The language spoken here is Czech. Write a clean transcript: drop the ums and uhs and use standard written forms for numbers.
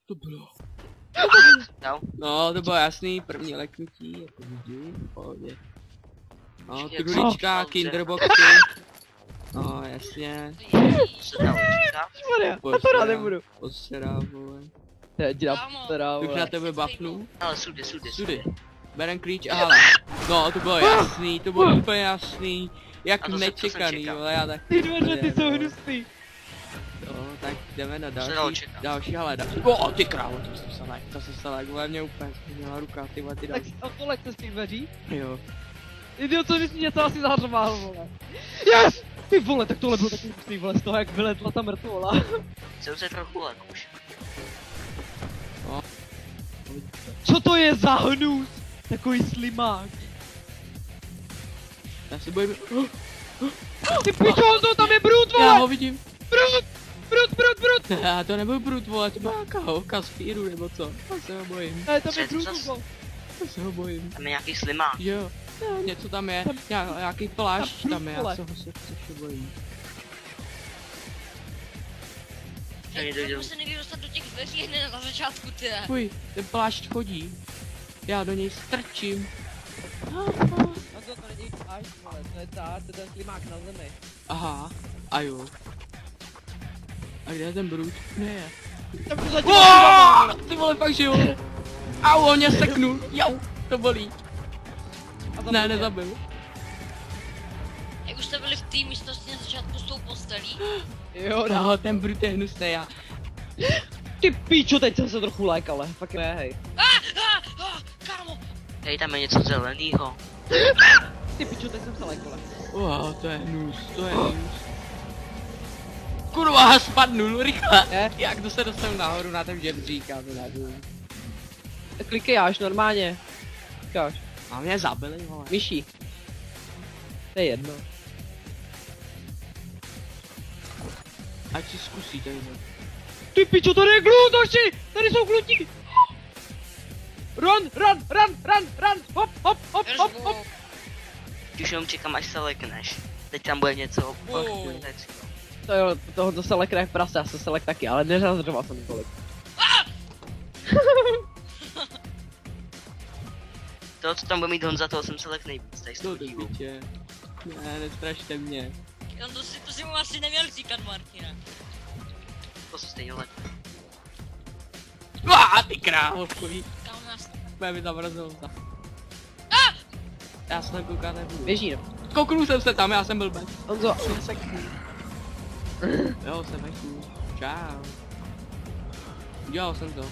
To bylo. No. No, to bylo jasný, první leknutí, jako vždy, v pohodě. No, trudička, kinderboxy. No, jasně. Se dalo čekat. Maria, já to rád nebudu. Posera, vole. Já ti dám posera, Už na vole. tebe bafnu. Ale sudy. Sudy. Berem klíč a hala. No, to bylo jasný, to bylo úplně jasný. Jak A to nečekaný, čekal. vole, já tak... Ty dveře, ty jsou hnusný. No, tak jdeme na dalo další, čekat. další hala. Ty krávo, to jsem se like, vole, mě úplně měla ruka, ty vole, ty Tak další. otolek se z těch dveří. Jo. Idiot, co myslí, něco asi zahřoval, vole. Yes! Ty vole, tak tohle bylo takový hnusný, vole, z toho, jak vyletla ta mrtvola. Jsem se trochu lek už. Co to je za hnus? Takový slimák. Já se bojím. Ty pičo, to tam je brut, Já ho vole! vidím. Brut! Já to nebudu brut, vole, to má nějaká holka z fíru nebo co. Já se ho bojím. Ne, tam je Co je to brut, zas? vole. Já se ho bojím. Tam je nějaký slimák. Jo. Něco tam je, nějaký plášť tam je, já se ho se bojím. Tady Už se někdy dostat do těch dveří hned na začátku, ty. Fuj, ten plášť chodí. Já do něj strčím. No to není až, vole, to je ten slimák na zemi. Aha, a jo. A kde je ten brut? Ne. Tam to zatím Ty vole, fakt že jo. Au, on mě seknul. Jau, to bolí. Ne, nezabil. Jak už jste byli v té místnosti na začátku s tou postelí? Jo, No, ten brut je hnusný, já. Ty píčo, teď jsem se trochu like, ale fakt ne, hej. Kámo! Tady tam je něco zelenýho. Ty píčo, teď jsem se like, ale. Wow, to je hnus, to je hnus. Kurva, spadnul, rychle. Ne? Jak to se dostanu nahoru na ten žebřík, já to nebudu. Tak klikej až, normálně. Klikáš. A mě zabili, vole. Myší. To je jedno. Ať si zkusí tady. Ty pičo, tady je glut, hoši! Tady jsou glutí! Run! Hop! Erzbo! Už jenom čekám, až se lekneš. Teď tam bude něco fantastického. To jo, to se lekne jak prase, já jsem se lek taky, ale neřazřoval jsem tolik. To, co tam bude mít Honza, toho jsem se lek nejvíc, tady z toho Do dílu. piče. Ne, nestrašte mě. On to si mu asi neměl říkat, Martina. To se stejně lek. Ty krávo, chuj. Kámo nás... Bude mi zamrzl ta. Já se tam koukat nebudu. Běží, no. Kouknul jsem se tam, já jsem byl bez. Honzo. Jo, jsem vešel. Čau. Udělal jsem to.